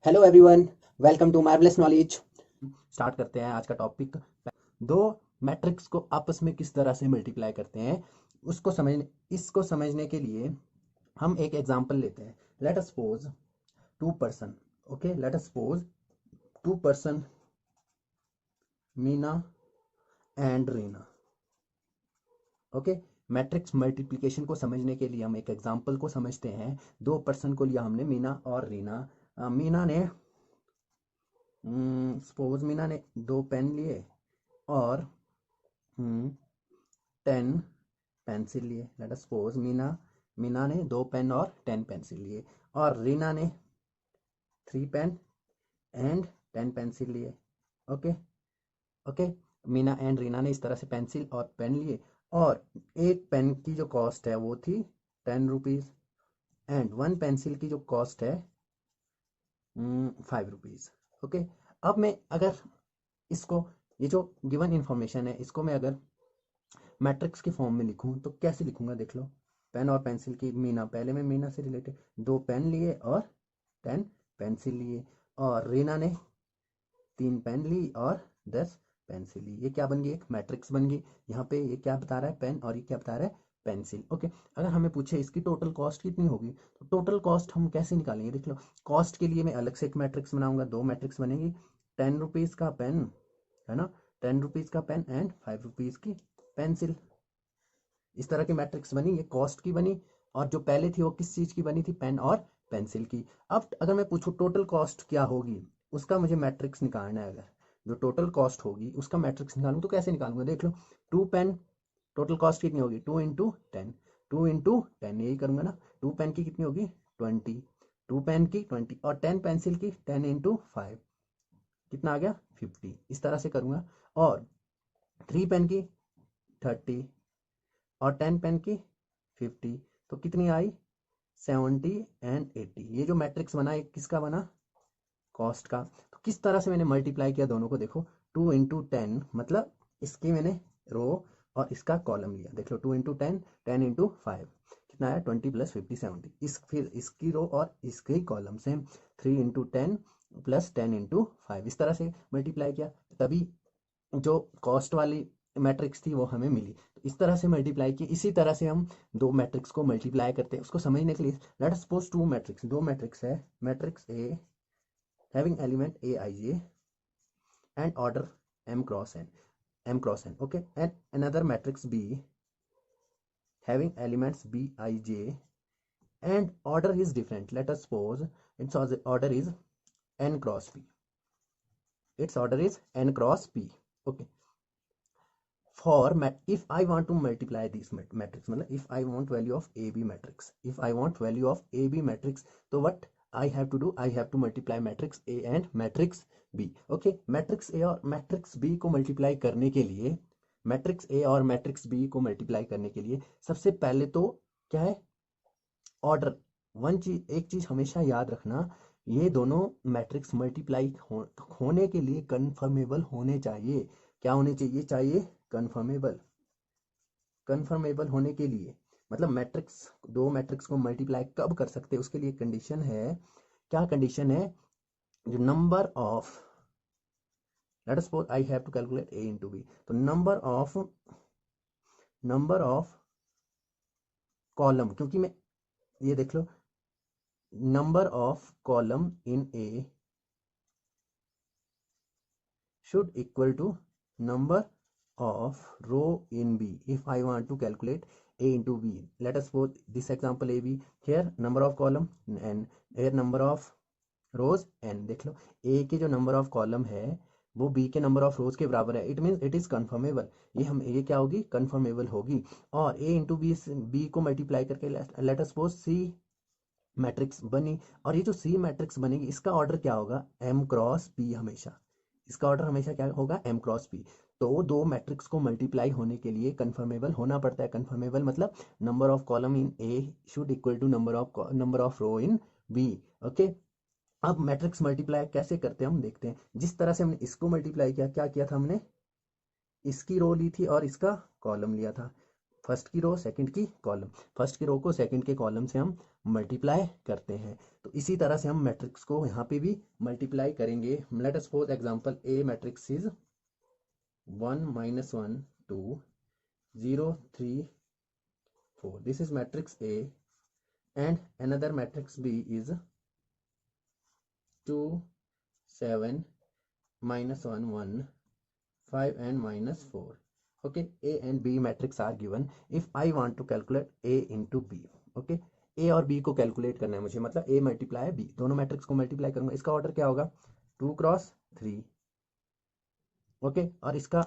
Hello everyone, welcome to marvellous knowledge. Start करते हैं आज का टॉपिक। दो मैट्रिक्स को आपस में किस तरह से मल्टीप्लाई करते हैं इसको समझने के लिए हम एक एग्जांपल लेते हैं। Let us suppose two person. Okay, let us suppose two person, Meena and Reena. Okay, matrix multiplication को समझने के लिए हम एक एग्जांपल को समझते हैं। दो पर्सन को लिया हमने, मीना और रीना। मीना ने सपोज मीना ने 2 पेन लिए और 10 पेंसिल लिए। लेट अस सपोज मीना ने 2 पेन और 10 पेंसिल लिए, और रीना ने 3 पेन एंड 10 पेंसिल लिए। Okay okay, Meena and Reena ने इस तरह से पेंसिल और पेन लिए, और एक पेन की जो कॉस्ट है वो थी 10 रुपीज़, एंड 1 पेंसिल की जो कॉस्ट है 5 रुपीज़। ओके, अब मैं अगर इसको, ये जो गिवन इंफॉर्मेशन है, इसको मैं अगर मैट्रिक्स के फॉर्म में लिखूं तो कैसे लिखूंगा, देख लो। पेन और पेंसिल की मीना, पहले मैं मीना से रिलेटेड 2 पेन लिए और 10 पेंसिल लिए, और रीना ने 3 पेन ली और 10 पेंसिल ली। ये क्या बन गई, एक मैट्रिक्स बन गई। यहाँ पे ये क्या बता रहा है, पेन, और ये क्या बता रहा है, पेंसिल। ओके, अगर हमें पूछे इसकी टोटल कॉस्ट कितनी होगी, तो टोटल कॉस्ट हम कैसे निकालेंगे, देख लो। कॉस्ट के लिए मैं अलग से एक मैट्रिक्स बनाऊंगा, 2 मैट्रिक्स बनेगी। 10 रुपीज़ का पेन, है ना, 10 रुपीज़ का पेन एंड 5 रुपीज़ की पेंसिल। इस तरह की मैट्रिक्स बनी, ये कॉस्ट की बनी। और जो पहले थी वो किस चीज़ की बनी थी, पेन और पेंसिल की। अब अगर मैं पूछूं टोटल कॉस्ट क्या होगी, उसका मुझे मैट्रिक्स निकालना है। अगर जो टोटल कॉस्ट होगी उसका मैट्रिक्स निकालूं तो कैसे निकालूंगा, देख लो। 2 पेन, टोटल कॉस्ट कितनी होगी, 2 इंटू 10, 2 इंटू 10, यही करूंगा ना। 2 पेन की कितनी होगी, 20, 2 पेन की 20, और 10 पेंसिल की 10 इंटू 5, कितना आ गया, 50। इस तरह से करूंगा। और 3 पेन की 30, और 10 पेन की 50, तो कितनी आई, 70 एंड 80। ये जो मैट्रिक्स बना, एक किसका बना, कॉस्ट का। तो किस तरह से मैंने मल्टीप्लाई किया दोनों को, देखो। 2 इंटू 10 मतलब इसकी मैंने रो और इसका कॉलम लिया, देख लो। 2 इंटू 10, 10 इंटू 5, कितना आया, 20 + 50 70। फिर इसकी रो और इसके कॉलम से 3 इंटू 10 + 10 इंटू 5, इस तरह से मल्टीप्लाई किया, तभी जो कॉस्ट वाली मैट्रिक्स थी वो हमें मिली। तो इस तरह से मल्टीप्लाई की। इसी तरह से हम दो मैट्रिक्स को मल्टीप्लाई करते हैं। उसको समझने के लिए लेट अस सपोज दो मैट्रिक्स है। Matrix A having element A I J and order m cross n okay, and another matrix B having elements B I J and order is different. Let us suppose it's order is n cross p okay. If I want to multiply these matrix, मतलब if I want value of AB matrix, तो what I have to do, I have to multiply matrix A and matrix B। okay, matrix A और matrix B को multiply करने के लिए, सबसे पहले तो क्या है, ऑर्डर। एक चीज हमेशा याद रखना, ये दोनों मैट्रिक्स मल्टीप्लाई होने के लिए कन्फर्मेबल होने चाहिए। क्या होने चाहिए, कन्फर्मेबल। होने के लिए मतलब दो मैट्रिक्स को मल्टीप्लाई कब कर सकते हैं, उसके लिए कंडीशन है। क्या कंडीशन है, जो let us suppose I have to calculate A into B, तो नंबर ऑफ कॉलम, क्योंकि मैं, ये देख लो, number of column in A should equal to number of row in B if I want to calculate A into B. Let us suppose this example AB, here number of column n, here number of rows n। देख लो, A के जो number of column है वो B के number of rows के बराबर है, it means it is conformable. ये क्या होगी, कन्फर्मेबल होगी। और A इंटू बी को मल्टीप्लाई करके late us suppose C matrix बनी, और ये जो सी मैट्रिक्स बनेगी इसका ऑर्डर क्या होगा, m क्रॉस p। हमेशा इसका ऑर्डर हमेशा क्या होगा, m क्रॉस p। तो दो मैट्रिक्स को मल्टीप्लाई होने के लिए कन्फर्मेबल होना पड़ता है। कन्फर्मेबल मतलब number of column in A should equal to number of row in B. Okay, अब मैट्रिक्स मल्टीप्लाई कैसे करते हैं हम देखते हैं। जिस तरह से हमने इसको मल्टीप्लाई किया, क्या किया था हमने, इसकी रो ली थी और इसका कॉलम लिया था। फर्स्ट की रो सेकंड की कॉलम, फर्स्ट की रो को सेकंड के कॉलम से हम मल्टीप्लाई करते हैं। तो इसी तरह से हम मैट्रिक्स को यहाँ पे भी मल्टीप्लाई करेंगे। Late us suppose example A matrix is 1 -1 2 0 3 4, this is matrix A, and another matrix B is 2 7 -1 1 5 and -4. Okay, A and B matrix are given. If I want to calculate A into B, okay, A और B को calculate करना है मुझे, मतलब A multiply B, दोनों matrix को multiply करूंगा। इसका ऑर्डर क्या होगा? 2 × 3, ओके, और इसका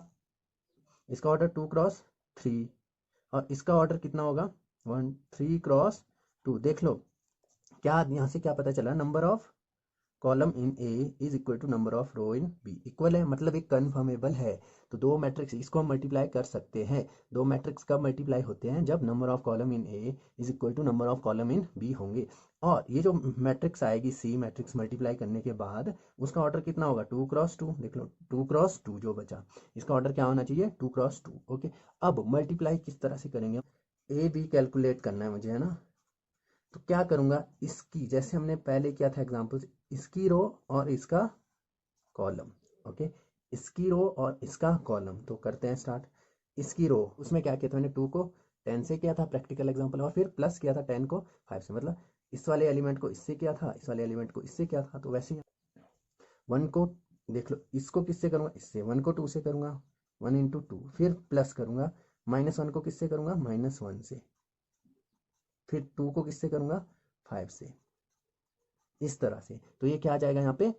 ऑर्डर 2 × 3, और इसका ऑर्डर कितना होगा? 3 × 2। देख लो क्या यहाँ से क्या पता चला, number of column in A is equal to number of row in B equal है, मतलब एक कन्फर्मेबल है। तो दो मैट्रिक्स इसको हम मल्टीप्लाई कर सकते हैं। दो मैट्रिक्स कब मल्टीप्लाई होते हैं? जब number of column in A is equal to number of column in B होंगे। और ये जो मैट्रिक्स आएगी सी मैट्रिक्स मल्टीप्लाई करने के बाद, उसका ऑर्डर कितना होगा? 2 × 2। देख लो 2 × 2 जो बचा, इसका ऑर्डर क्या होना चाहिए? 2 × 2। ओके, अब मल्टीप्लाई किस तरह से करेंगे? ए बी कैलकुलेट करना है मुझे, है ना। तो क्या करूंगा, इसकी जैसे हमने पहले किया था एग्जांपल, इसकी रो और इसका कॉलम, ओके, इसकी रो और इसका कॉलम। तो करते हैं स्टार्ट। इसकी रो, उसमें क्या किया था मैंने? 2 को 10 से किया था प्रैक्टिकल एग्जांपल, और फिर प्लस किया था 10 को 5 से, मतलब इस वाले एलिमेंट को इससे किया था, इस वाले एलिमेंट को इससे किया था। तो वैसे ही 1 को देख लो, इसको किससे करूंगा? इससे। 1 को 2 से करूंगा, 1 × 2, फिर प्लस करूंगा, -1 को किससे करूंगा? -1 से, फिर 2 को किससे करूंगा? 5 से, इस तरह से। तो ये क्या आ जाएगा यहाँ पे?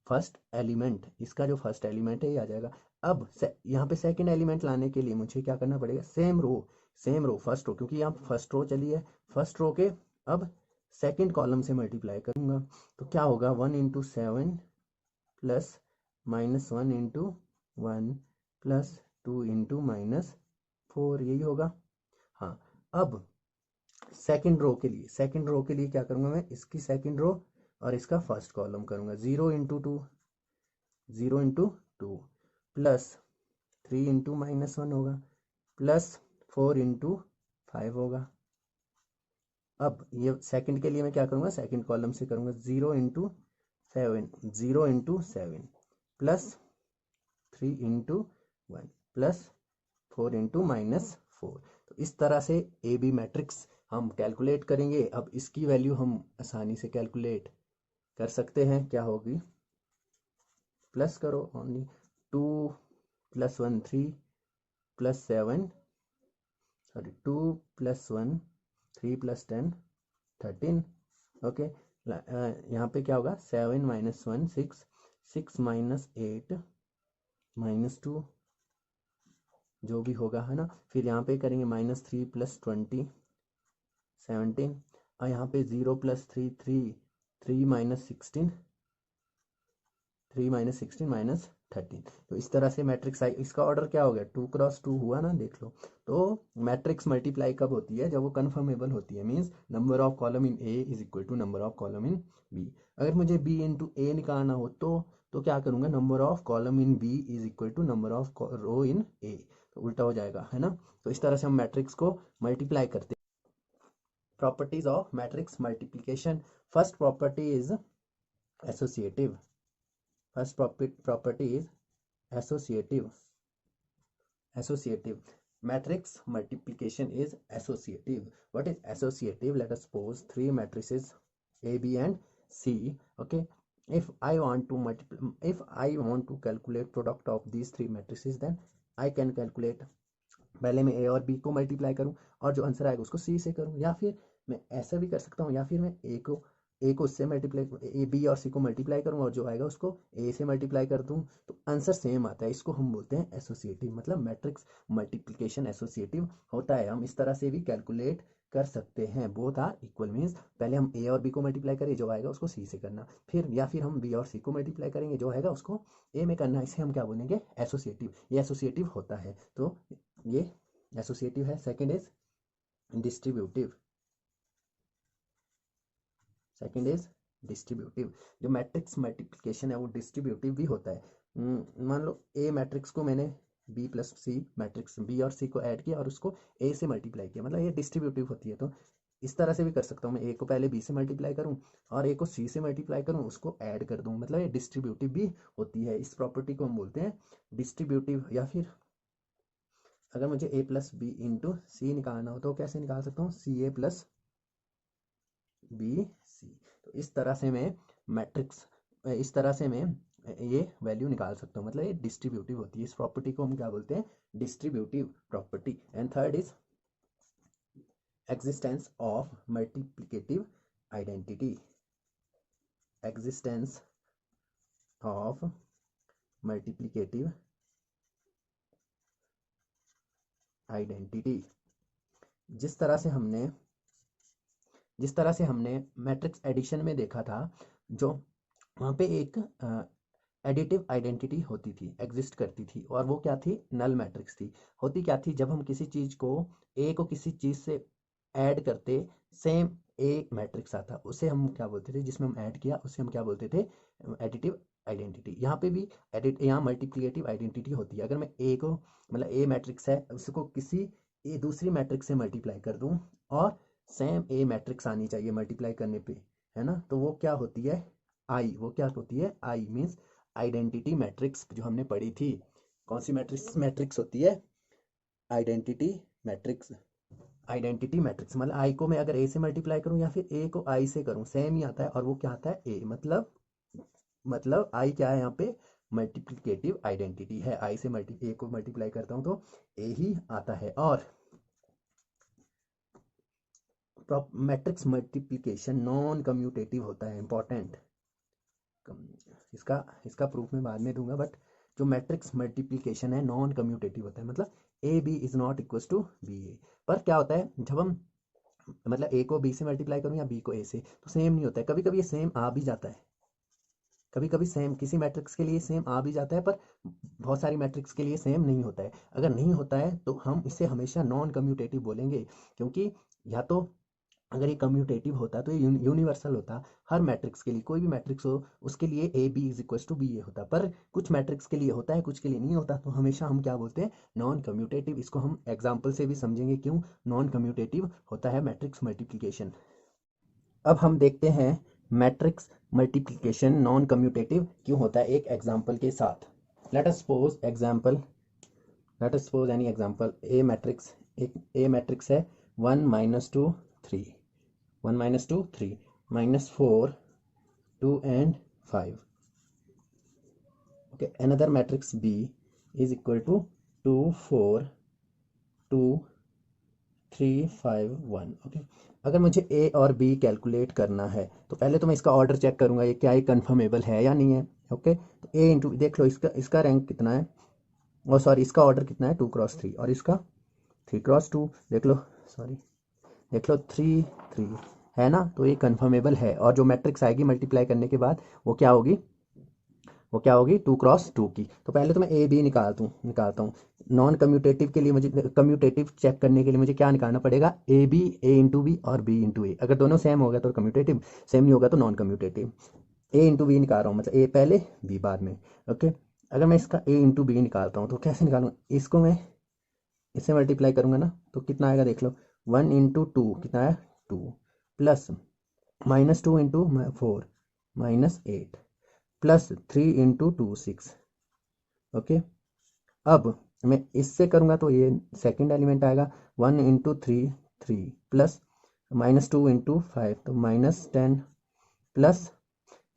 फर्स्ट एलिमेंट, इसका जो फर्स्ट एलिमेंट है ये आ जाएगा। अब यहाँ पे सेकंड एलिमेंट लाने के लिए मुझे क्या करना पड़ेगा? सेम रो फर्स्ट रो, क्योंकि यहाँ फर्स्ट रो चली है, फर्स्ट रो के अब सेकंड कॉलम से मल्टीप्लाई करूंगा। तो क्या होगा? 1 × 7 प्लस -1 × 1 प्लस 2 × -4, यही होगा। हाँ, अब सेकंड रो के लिए क्या करूंगा मैं? इसकी सेकंड रो और इसका फर्स्ट कॉलम करूंगा। 0 × 2 प्लस 3 × -1 होगा, प्लस 4 × 5 होगा। अब ये सेकंड के लिए मैं क्या करूंगा? सेकंड कॉलम से करूंगा। 0 × 7 प्लस 3 × 1 प्लस 4 × -4। तो इस तरह से ए बी मैट्रिक्स हम कैलकुलेट करेंगे। अब इसकी वैल्यू हम आसानी से कैलकुलेट कर सकते हैं। क्या होगी? प्लस करो ओनली, 2 + 1 3 + 7, सॉरी 2 + 1 3 + 10 13। ओके, यहाँ पे क्या होगा? 7 - 1 6 6 - 8 -2, जो भी होगा, है ना। फिर यहाँ पे करेंगे -3 + 20 17, और यहाँ पे 0 + 3 3 3 - 16 3 - 16 -13। तो इस तरह से मैट्रिक्स आई। इसका ऑर्डर क्या हो गया? 2 × 2 हुआ ना, देख लो। तो मैट्रिक्स मल्टीप्लाई कब होती है? जब वो कन्फर्मेबल होती है, means number of column in A is equal to number of column in B. अगर मुझे बी इंटू ए निकालना हो तो क्या करूंगा? Number of column in B is equal to number of row in A. तो उल्टा हो जाएगा, है ना। तो इस तरह से हम मैट्रिक्स को मल्टीप्लाई करते हैं। Properties of matrix multiplication. First property is associative. First property is associative. Matrix multiplication is associative. What is associative? Let us suppose three matrices A, B, and C. Okay. If I want to calculate product of these three matrices, then I can calculate, पहले मैं ए और B को multiply करूं और जो answer आएगा उसको सी से करूं, या फिर मैं ऐसा भी कर सकता हूं, या फिर मैं ए को उससे मल्टीप्लाई, ए बी और सी को मल्टीप्लाई करूं और जो आएगा उसको ए से मल्टीप्लाई कर दूं, तो आंसर सेम आता है। इसको हम बोलते हैं एसोसिएटिव, मतलब मैट्रिक्स मल्टीप्लिकेशन एसोसिएटिव होता है। हम इस तरह से भी कैलकुलेट कर सकते हैं। बोथ आर इक्वल, मीन्स पहले हम ए और बी को मल्टीप्लाई करें, जो आएगा उसको सी से करना, फिर या फिर हम बी और सी को मल्टीप्लाई करेंगे, जो आएगा उसको ए में करना। इसे हम क्या बोलेंगे? एसोसिएटिव। ये एसोसिएटिव होता है। तो ये एसोसिएटिव है। Second is distributive. जो मैट्रिक्स मल्टीप्लिकेशन है वो डिस्ट्रीब्यूटिव भी होता है। मान लो ए मैट्रिक्स को मैंने B plus C matrix, B और सी को ऐड किया और उसको ए से मल्टीप्लाई किया, मतलब ये डिस्ट्रीब्यूटिव होती है। तो इस तरह से भी कर सकता हूँ मैं, ए को पहले बी से मल्टीप्लाई करूँ और ए को सी से मल्टीप्लाई करूँ, उसको ऐड कर दूँ, मतलब ये डिस्ट्रीब्यूटिव भी होती है। इस प्रॉपर्टी को हम बोलते हैं डिस्ट्रीब्यूटिव। या फिर अगर मुझे ए प्लस बी इंटू सी निकालना हो तो कैसे निकाल सकता हूँ, सी ए प्लस बी सी। तो इस तरह से मैं मैट्रिक्स, इस तरह से मैं ये वैल्यू निकाल सकता हूँ, मतलब ये डिस्ट्रीब्यूटिव होती है। इस प्रॉपर्टी को हम क्या बोलते हैं, distributive property. And third is existence of multiplicative identity, existence of multiplicative identity। जिस तरह से हमने मैट्रिक्स एडिशन में देखा था, जो वहाँ पे एक एडिटिव आइडेंटिटी होती थी, एग्जिस्ट करती थी, और वो क्या थी, नल मैट्रिक्स थी। होती क्या थी, जब हम किसी चीज़ को, ए को किसी चीज़ से ऐड करते, सेम ए मैट्रिक्स आता, उसे हम क्या बोलते थे, जिसमें हम ऐड किया उसे हम क्या बोलते थे, एडिटिव आइडेंटिटी। यहाँ पे भी यहाँ मल्टीप्लिकेटिव आइडेंटिटी होती है। अगर मैं ए को, मतलब ए मैट्रिक्स है, उसको किसी ए दूसरी मैट्रिक्स से मल्टीप्लाई कर दूँ और सेम ए मैट्रिक्स आनी चाहिए मल्टीप्लाई करने पे, है ना, तो वो क्या होती है, आई। वो क्या होती है, आई मीन्स आइडेंटिटी मैट्रिक्स, जो हमने पढ़ी थी। कौन सी मैट्रिक्स मैट्रिक्स होती है, आइडेंटिटी मैट्रिक्स। आइडेंटिटी मैट्रिक्स मतलब आई को मैं अगर ए से मल्टीप्लाई करूं या फिर ए को आई से करूं, सेम ही आता है, और वो क्या आता है, ए। मतलब आई क्या है यहाँ पे, मल्टीप्लिकेटिव आइडेंटिटी है। आई से ए को मल्टीप्लाई करता हूँ तो ए ही आता है। और मैट्रिक्स मल्टीप्लिकेशन नॉन कम्यूटेटिव होता है, इंपॉर्टेंट। इसका प्रूफ मैं बाद में दूंगा, बट जो मैट्रिक्स मल्टीप्लिकेशन है नॉन कम्यूटेटिव होता है, मतलब A B is not equal to B A. पर क्या होता है, जब हम मतलब ए को बी से मल्टीप्लाई करूँ या बी को ए से, तो सेम नहीं होता है। कभी कभी ये सेम आ भी जाता है, कभी कभी सेम किसी मैट्रिक्स के लिए सेम आ भी जाता है, पर बहुत सारी मैट्रिक्स के लिए सेम नहीं होता है। अगर नहीं होता है तो हम इसे हमेशा नॉन कम्यूटेटिव बोलेंगे, क्योंकि या तो अगर ये कम्यूटेटिव होता तो ये यूनिवर्सल होता, हर मैट्रिक्स के लिए, कोई भी मैट्रिक्स हो उसके लिए A B is equal to B A होता। पर कुछ मैट्रिक्स के लिए होता है, कुछ के लिए नहीं होता, तो हमेशा हम क्या बोलते हैं, नॉन कम्यूटेटिव। इसको हम एग्जाम्पल से भी समझेंगे क्यों नॉन कम्यूटेटिव होता है मैट्रिक्स मल्टीप्लिकेशन। अब हम देखते हैं मैट्रिक्स मल्टीप्लिकेशन नॉन कम्यूटेटिव क्यों होता है, एक एग्जाम्पल के साथ। Let us suppose any example, A matrix, एक ए मैट्रिक्स है 1 -2 3, 1 -2 3 -4 2 and 5। okay, another matrix B is equal to 2 4 2 3 5 1। Okay, अगर मुझे ए और बी कैलकुलेट करना है तो पहले तो मैं इसका ऑर्डर चेक करूंगा, ये क्या ये कन्फर्मेबल है या नहीं है। ओके, तो ए इंटू, देख लो इसका रैंक कितना है, और सॉरी इसका ऑर्डर कितना है, 2 × 3, और इसका 3 × 2, देख लो, सॉरी देख लो 3 3 है ना, तो ये कन्फर्मेबल है। और जो मैट्रिक्स आएगी मल्टीप्लाई करने के बाद वो क्या होगी, 2 × 2 की। तो पहले तो मैं ए बी निकालता हूँ। नॉन कम्यूटेटिव के लिए मुझे, कम्यूटेटिव चेक करने के लिए मुझे क्या निकालना पड़ेगा, A B, A into B और बी इंटू ए। अगर दोनों सेम हो गया तो कम्यूटेटिव, सेम नहीं होगा तो नॉन कम्यूटेटिव। ए इंटू बी निकाल रहा हूँ, मतलब ए पहले बी बाद में। ओके, अगर मैं इसका ए इंटू बी निकालता हूँ तो कैसे निकालूँ, इसको मैं इससे मल्टीप्लाई करूंगा ना, तो कितना आएगा देख लो, 1 × 2 कितना है 2, प्लस -2 × 4 -8, प्लस 3 × 2 6। ओके, अब मैं इससे करूंगा तो ये सेकंड एलिमेंट आएगा, 1 × 3 3, प्लस -2 × 5 तो -10, प्लस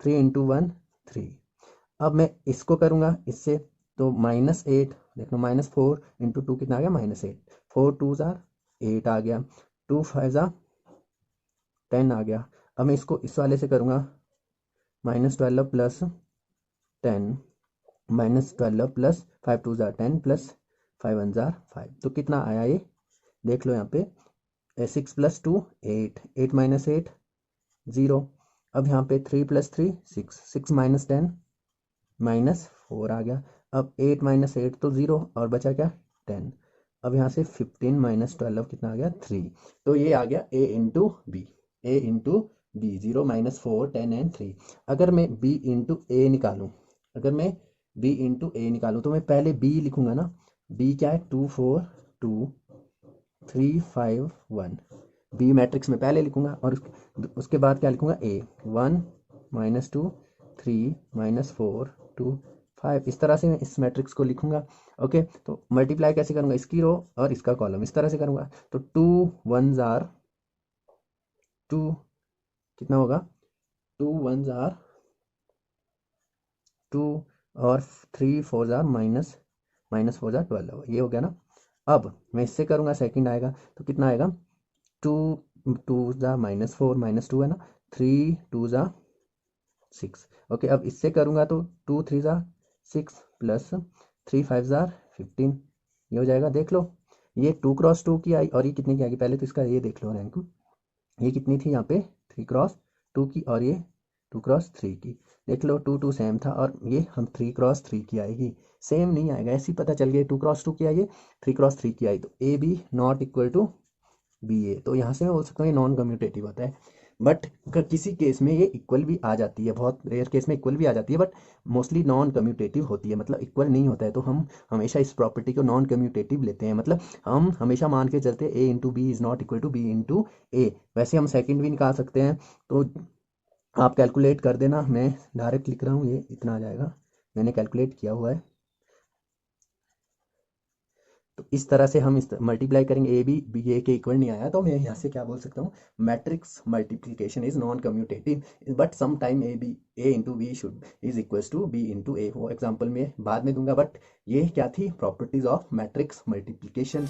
3 × 1 3। अब मैं इसको करूंगा इससे तो -8, देख लो, -4 × 2 कितना आ गया, -8, 4 2 8 आ गया, 2 5 10 आ गया। अब मैं इसको इस वाले से करूंगा, -12 प्लस 10, -12 प्लस 5 2 10 प्लस 5 1 5। तो कितना आया ये, देख लो यहाँ पे, 6 + 2 8, 8 - 8 0। अब यहाँ पे 3 + 3 6, 6 - 10 -4 आ गया। अब 8 - 8 तो 0, और बचा क्या, 10। अब यहाँ से 15 - 12 कितना आ गया, 3। तो ये आ गया ए इंटू बी, 0 -4 10 एंड 3। अगर मैं बी इंटू ए निकालूँ, तो मैं पहले बी लिखूंगा ना, बी क्या है, 2 4 2 3 5 1। बी मैट्रिक्स में पहले लिखूंगा और उसके बाद क्या लिखूंगा, ए 1 -2 3 -4 2 5। इस तरह से मैं इस मैट्रिक्स को लिखूंगा। ओके, तो मल्टीप्लाई कैसे करूंगा, इसकी रो और इसका कॉलम इस तरह से करूंगा। तो 2 1 जार 2, कितना होगा, 2 1 जार 2 और 3 4 जार -4 जार 12, ये हो गया ना। अब मैं इससे करूंगा, सेकंड आएगा तो कितना आएगा, 2 2 जार -4 -2 है ना, 3 2 जार 6। ओके, अब इससे करूंगा तो 2 3 जार 6 प्लस 3 5 जार 15, ये हो जाएगा। देख लो, ये 2 क्रॉस 2 की आई और ये कितने की आएगी, पहले तो इसका ये देख लो रैंक, ये कितनी थी यहाँ पे 3 क्रॉस 2 की और ये 2 क्रॉस 3 की। देख लो 2 2 सेम था और ये हम 3 क्रॉस 3 की आएगी, सेम नहीं आएगा, ऐसे ही पता चल गया 2 क्रॉस 2 की आई है, 3 क्रॉस 3 की आई, तो A B not equal to B A. तो यहाँ से मैं बोल सकता हूँ ये नॉन कम्यूटेटिव होता है। बट किसी केस में ये इक्वल भी आ जाती है, बहुत रेयर केस में इक्वल भी आ जाती है, बट मोस्टली नॉन कम्यूटेटिव होती है, मतलब इक्वल नहीं होता है। तो हम हमेशा इस प्रॉपर्टी को नॉन कम्यूटेटिव लेते हैं, मतलब हम हमेशा मान के चलते हैं A into B is not equal to B into A. वैसे हम सेकंड भी निकाल सकते हैं, तो आप कैलकुलेट कर देना, मैं डायरेक्ट लिख रहा हूँ, ये इतना आ जाएगा, मैंने कैलकुलेट किया हुआ है। तो इस तरह से हम इस मल्टीप्लाई करेंगे, ए बी बी ए के इक्वल नहीं आया तो मैं यहाँ से क्या बोल सकता हूँ, matrix multiplication is non commutative, but some time A B A into B should is equals to B into A. वो एग्जाम्पल में बाद में दूंगा, बट ये क्या थी, प्रॉपर्टीज ऑफ मैट्रिक्स मल्टीप्लिकेशन।